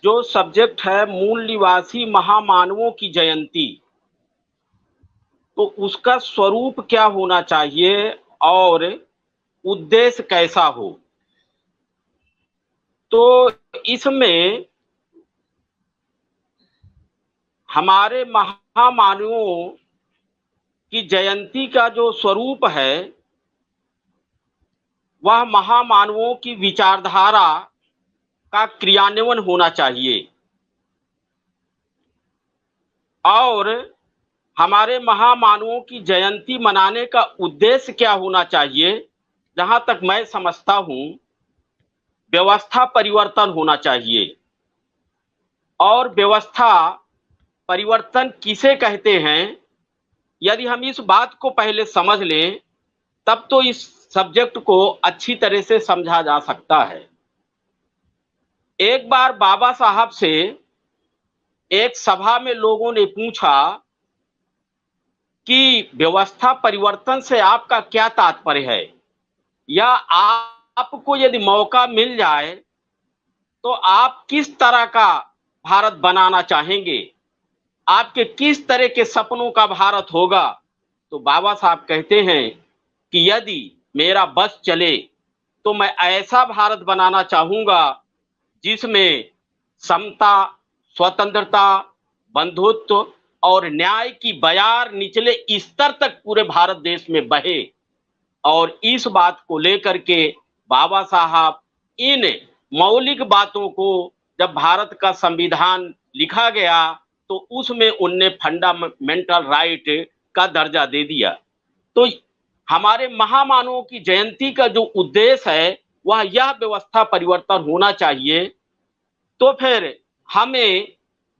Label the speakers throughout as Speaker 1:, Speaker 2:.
Speaker 1: जो सब्जेक्ट है मूल निवासी महामानवों की जयंती, तो उसका स्वरूप क्या होना चाहिए और उद्देश्य कैसा हो। तो इसमें हमारे महामानवों की जयंती का जो स्वरूप है वह महामानवों की विचारधारा का क्रियान्वयन होना चाहिए और हमारे महामानवों की जयंती मनाने का उद्देश्य क्या होना चाहिए। जहां तक मैं समझता हूं, व्यवस्था परिवर्तन होना चाहिए। और व्यवस्था परिवर्तन किसे कहते हैं, यदि हम इस बात को पहले समझ लें तब तो इस सब्जेक्ट को अच्छी तरह से समझा जा सकता है। एक बार बाबा साहब से एक सभा में लोगों ने पूछा कि व्यवस्था परिवर्तन से आपका क्या तात्पर्य है, या आपको यदि मौका मिल जाए तो आप किस तरह का भारत बनाना चाहेंगे, आपके किस तरह के सपनों का भारत होगा। तो बाबा साहब कहते हैं कि यदि मेरा बस चले तो मैं ऐसा भारत बनाना चाहूंगा जिसमें समता, स्वतंत्रता, बंधुत्व और न्याय की बयार निचले स्तर तक पूरे भारत देश में बहे। और इस बात को लेकर के बाबा साहब इन मौलिक बातों को, जब भारत का संविधान लिखा गया तो उसमें उनने फंडामेंटल राइट का दर्जा दे दिया। तो हमारे महामानवों की जयंती का जो उद्देश्य है वह यह व्यवस्था परिवर्तन होना चाहिए। तो फिर हमें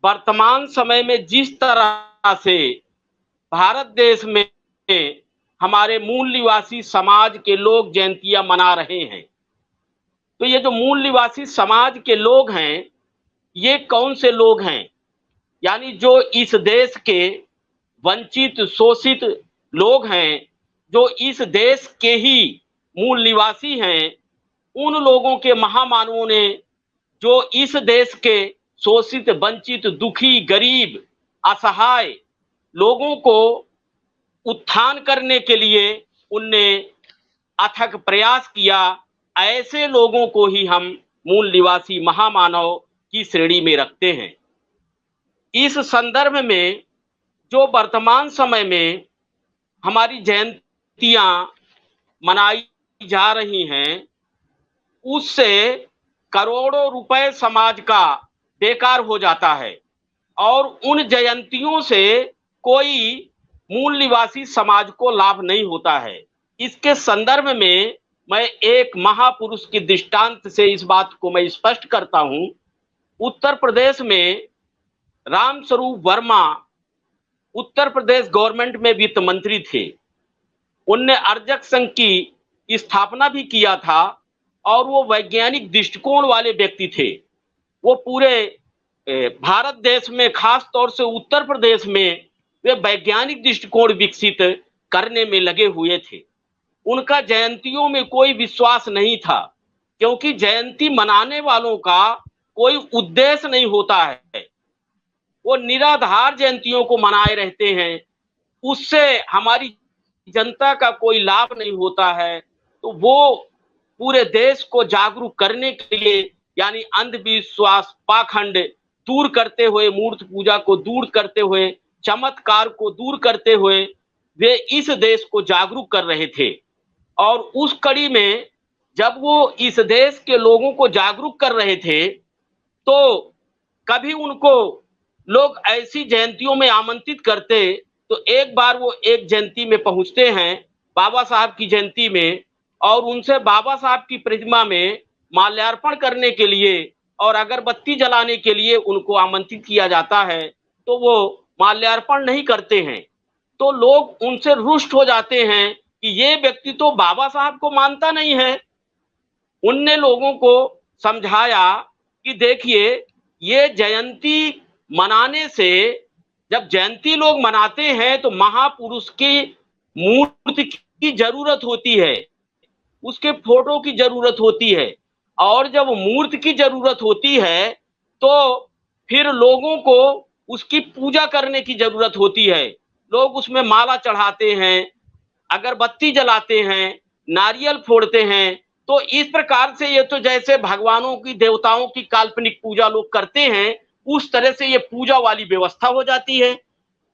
Speaker 1: वर्तमान समय में जिस तरह से भारत देश में हमारे मूल निवासी समाज के लोग जयंतियां मना रहे हैं, तो ये जो मूल निवासी समाज के लोग हैं ये कौन से लोग हैं, यानी जो इस देश के वंचित शोषित लोग हैं, जो इस देश के ही मूल निवासी हैं, उन लोगों के महामानवों ने जो इस देश के शोषित, वंचित, दुखी, गरीब, असहाय लोगों को उत्थान करने के लिए उनने अथक प्रयास किया, ऐसे लोगों को ही हम मूल निवासी महामानव की श्रेणी में रखते हैं। इस संदर्भ में जो वर्तमान समय में हमारी जयंतियां मनाई जा रही हैं उससे करोड़ों रुपए समाज का बेकार हो जाता है और उन जयंतियों से कोई मूल निवासी समाज को लाभ नहीं होता है। इसके संदर्भ में मैं एक महापुरुष की दृष्टांत से इस बात को मैं स्पष्ट करता हूं। उत्तर प्रदेश में रामस्वरूप वर्मा उत्तर प्रदेश गवर्नमेंट में वित्त मंत्री थे। उनने अर्जक संघ की स्थापना भी किया था और वो वैज्ञानिक दृष्टिकोण वाले व्यक्ति थे। वो पूरे भारत देश में, खास तौर से उत्तर प्रदेश में वे वैज्ञानिक दृष्टिकोण विकसित करने में लगे हुए थे। उनका जयंतियों में कोई विश्वास नहीं था, क्योंकि जयंती मनाने वालों का कोई उद्देश्य नहीं होता है। वो निराधार जयंतियों को मनाए रहते हैं, उससे हमारी जनता का कोई लाभ नहीं होता है। तो वो पूरे देश को जागरूक करने के लिए, यानी अंधविश्वास, पाखंड दूर करते हुए, मूर्ति पूजा को दूर करते हुए, चमत्कार को दूर करते हुए वे इस देश को जागरूक कर रहे थे। और उस कड़ी में जब वो इस देश के लोगों को जागरूक कर रहे थे तो कभी उनको लोग ऐसी जयंतियों में आमंत्रित करते, तो एक बार वो एक जयंती में पहुंचते हैं, बाबा साहब की जयंती में, और उनसे बाबा साहब की प्रतिमा में माल्यार्पण करने के लिए और अगरबत्ती जलाने के लिए उनको आमंत्रित किया जाता है, तो वो माल्यार्पण नहीं करते हैं। तो लोग उनसे रुष्ट हो जाते हैं कि ये व्यक्ति तो बाबा साहब को मानता नहीं है। उनने लोगों को समझाया कि देखिए, ये जयंती मनाने से, जब जयंती लोग मनाते हैं तो महापुरुष की मूर्ति की जरूरत होती है, उसके फोटो की जरूरत होती है, और जब मूर्ति की जरूरत होती है तो फिर लोगों को उसकी पूजा करने की जरूरत होती है। लोग उसमें माला चढ़ाते हैं, अगरबत्ती जलाते हैं, नारियल फोड़ते हैं। तो इस प्रकार से ये तो जैसे भगवानों की, देवताओं की काल्पनिक पूजा लोग करते हैं, उस तरह से ये पूजा वाली व्यवस्था हो जाती है।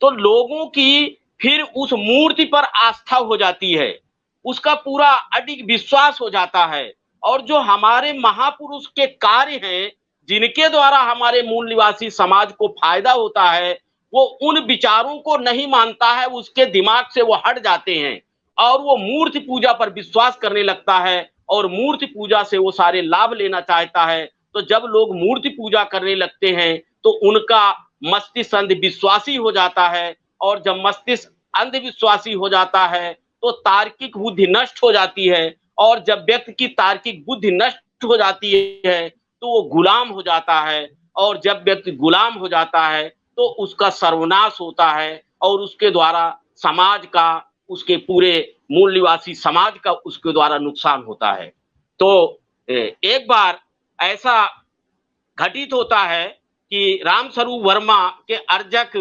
Speaker 1: तो लोगों की फिर उस मूर्ति पर आस्था हो जाती है, उसका पूरा अडिग विश्वास हो जाता है। और जो हमारे महापुरुष के कार्य हैं, जिनके द्वारा हमारे मूल निवासी समाज को फायदा होता है, वो उन विचारों को नहीं मानता है, उसके दिमाग से वो हट जाते हैं और वो मूर्ति पूजा पर विश्वास करने लगता है और मूर्ति पूजा से वो सारे लाभ लेना चाहता है। तो जब लोग मूर्ति पूजा करने लगते हैं तो उनका मस्तिष्क अंधविश्वासी हो जाता है, और जब मस्तिष्क अंधविश्वासी हो जाता है तो तार्किक बुद्धि नष्ट हो जाती है, और जब व्यक्ति की तार्किक बुद्धि नष्ट हो जाती है तो वो गुलाम हो जाता है, और जब व्यक्ति गुलाम हो जाता है तो उसका सर्वनाश होता है और उसके द्वारा समाज का, उसके पूरे मूल निवासी समाज का उसके द्वारा नुकसान होता है। तो एक बार ऐसा घटित होता है कि रामस्वरूप वर्मा के अर्जक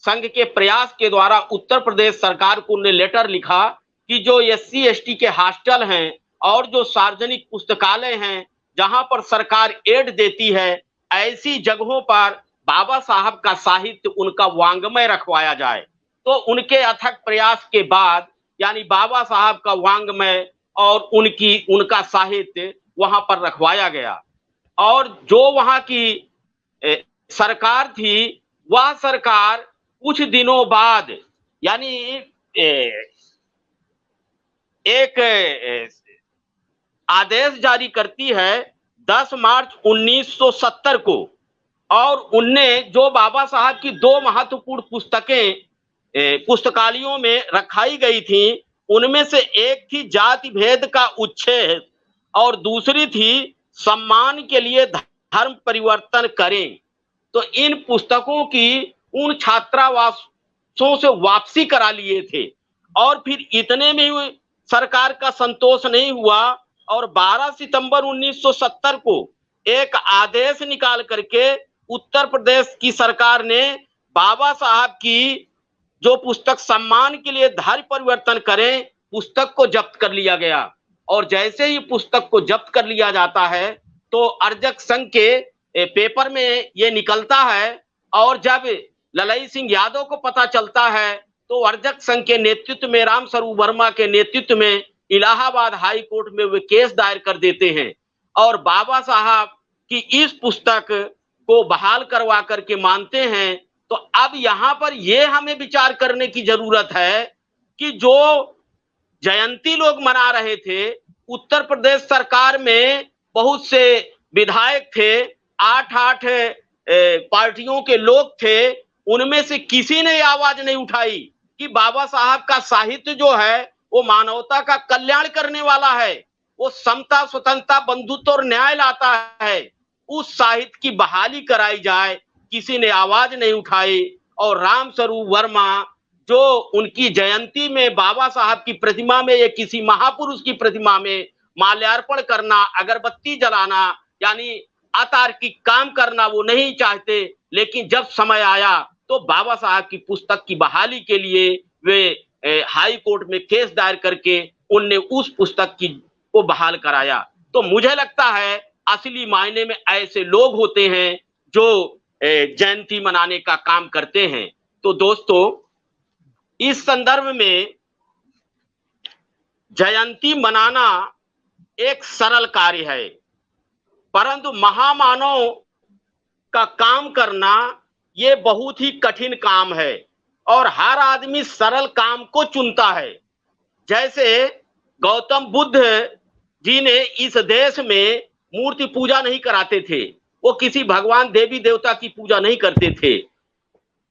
Speaker 1: संघ के प्रयास के द्वारा उत्तर प्रदेश सरकार को उन्हें लेटर लिखा कि जो SC ST के हॉस्टल हैं और जो सार्वजनिक पुस्तकालय हैं, जहां पर सरकार एड देती है, ऐसी जगहों पर बाबा साहब का साहित्य, उनका वांग्मय रखवाया जाए। तो उनके अथक प्रयास के बाद यानी बाबा साहब का वांग्मय और उनका साहित्य वहां पर रखवाया गया। और जो वहां की सरकार थी, वह सरकार कुछ दिनों बाद यानी एक आदेश जारी करती है 10 मार्च 1970 को, और उनने जो बाबा साहब की दो महत्वपूर्ण पुस्तकें पुस्तकालयों में रखाई गई थी, उनमें से एक थी जाति भेद का उच्छेद और दूसरी थी सम्मान के लिए धर्म परिवर्तन करें। तो इन पुस्तकों की उन छात्रावासों से वापसी करा लिए थे, और फिर इतने में सरकार का संतोष नहीं हुआ और 12 सितंबर 1970 को एक आदेश निकाल करके उत्तर प्रदेश की सरकार ने बाबा साहब की जो पुस्तक सम्मान के लिए धर्म परिवर्तन करें, पुस्तक को जब्त कर लिया गया। और जैसे ही पुस्तक को जब्त कर लिया जाता है तो अर्जक संघ के पेपर में ये निकलता है, और जब ललई सिंह यादव को पता चलता है तो अर्जक संघ के नेतृत्व में, रामस्वरूप वर्मा के नेतृत्व में इलाहाबाद हाई कोर्ट में वे केस दायर कर देते हैं और बाबा साहब की इस पुस्तक को बहाल करवा करके मानते हैं। तो अब यहां पर यह हमें विचार करने की जरूरत है कि जो जयंती लोग मना रहे थे, उत्तर प्रदेश सरकार में बहुत से विधायक थे, 8 पार्टियों के लोग थे, उनमें से किसी ने आवाज नहीं उठाई कि बाबा साहब का साहित्य जो है वो मानवता का कल्याण करने वाला है, वो समता, स्वतंत्रता, बंधुत्व और न्याय लाता है, उस साहित्य की बहाली कराई जाए। किसी ने आवाज नहीं उठाई। और रामस्वरूप वर्मा जो उनकी जयंती में बाबा साहब की प्रतिमा में या किसी महापुरुष की प्रतिमा में माल्यार्पण करना, अगरबत्ती जलाना यानी अतार्किक काम करना वो नहीं चाहते, लेकिन जब समय आया तो बाबा साहब की पुस्तक की बहाली के लिए वे हाई कोर्ट में केस दायर करके उनने उस पुस्तक को बहाल कराया। तो मुझे लगता है असली मायने में ऐसे लोग होते हैं जो जयंती मनाने का काम करते हैं। तो दोस्तों, इस संदर्भ में जयंती मनाना एक सरल कार्य है, परंतु महामानव का काम करना ये बहुत ही कठिन काम है और हर आदमी सरल काम को चुनता है। जैसे गौतम बुद्ध जी ने इस देश में मूर्ति पूजा नहीं कराते थे, वो किसी भगवान देवी देवता की पूजा नहीं करते थे।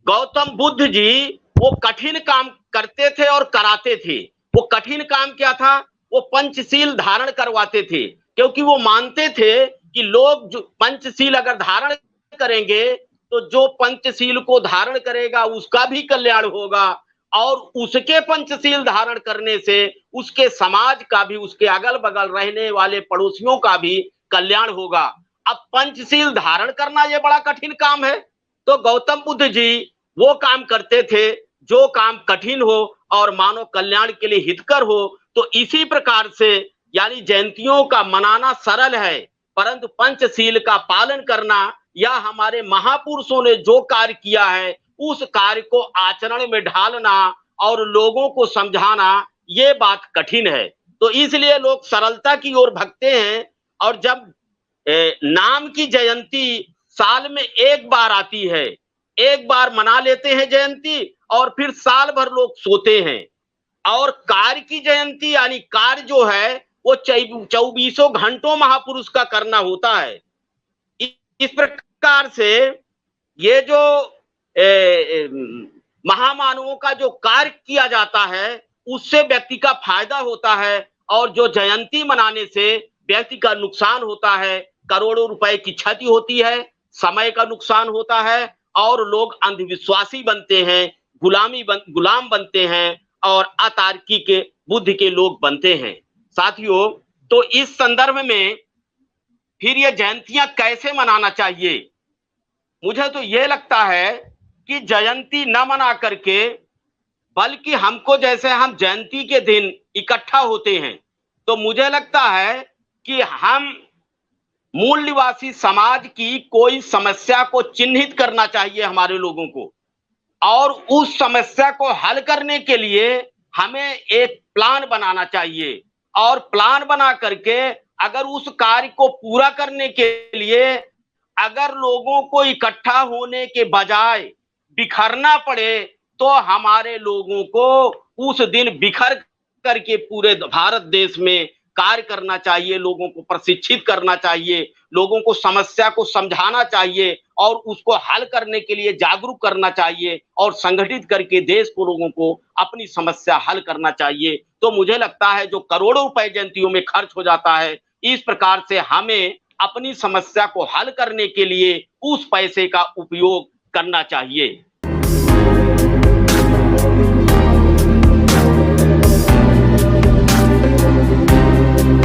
Speaker 1: गौतम बुद्ध जी वो कठिन काम करते थे और कराते थे। वो कठिन काम क्या था? वो पंचशील धारण करवाते थे, क्योंकि वो मानते थे कि लोग जो पंचशील अगर धारण करेंगे तो जो पंचशील को धारण करेगा उसका भी कल्याण होगा, और उसके पंचशील धारण करने से उसके समाज का भी, उसके अगल बगल रहने वाले पड़ोसियों का भी कल्याण होगा। अब पंचशील धारण करना ये बड़ा कठिन काम है। तो गौतम बुद्ध जी वो काम करते थे जो काम कठिन हो और मानव कल्याण के लिए हितकर हो। तो इसी प्रकार से यानी जयंतियों का मनाना सरल है, परंतु पंचशील का पालन करना या हमारे महापुरुषों ने जो कार्य किया है उस कार्य को आचरण में ढालना और लोगों को समझाना ये बात कठिन है। तो इसलिए लोग सरलता की ओर भगते हैं। और जब नाम की जयंती साल में एक बार आती है, एक बार मना लेते हैं जयंती और फिर साल भर लोग सोते हैं। और कार्य की जयंती यानी कार्य जो है वो 24 घंटों महापुरुष का करना होता है। इस प्रकार से ये जो महामानवों का जो कार्य किया जाता है उससे व्यक्ति का फायदा होता है, और जो जयंती मनाने से व्यक्ति का नुकसान होता है, करोड़ों रुपए की क्षति होती है, समय का नुकसान होता है और लोग अंधविश्वासी बनते हैं, गुलाम बनते हैं और अतार्किक बुद्धि के लोग बनते हैं। साथियों, तो इस संदर्भ में फिर ये जयंतियां कैसे मनाना चाहिए? मुझे तो ये लगता है कि जयंती न मना करके, बल्कि हमको जैसे हम जयंती के दिन इकट्ठा होते हैं, तो मुझे लगता है कि हम मूल निवासी समाज की कोई समस्या को चिन्हित करना चाहिए हमारे लोगों को, और उस समस्या को हल करने के लिए हमें एक प्लान बनाना चाहिए। और प्लान बना करके अगर उस कार्य को पूरा करने के लिए अगर लोगों को इकट्ठा होने के बजाय बिखरना पड़े, तो हमारे लोगों को उस दिन बिखर करके पूरे भारत देश में कार्य करना चाहिए, लोगों को प्रशिक्षित करना चाहिए, लोगों को समस्या को समझाना चाहिए और उसको हल करने के लिए जागरूक करना चाहिए और संगठित करके देश को लोगों को अपनी समस्या हल करना चाहिए। तो मुझे लगता है जो करोड़ों रुपए जयंतियों में खर्च हो जाता है, इस प्रकार से हमें अपनी समस्या को हल करने के लिए उस पैसे का उपयोग करना चाहिए।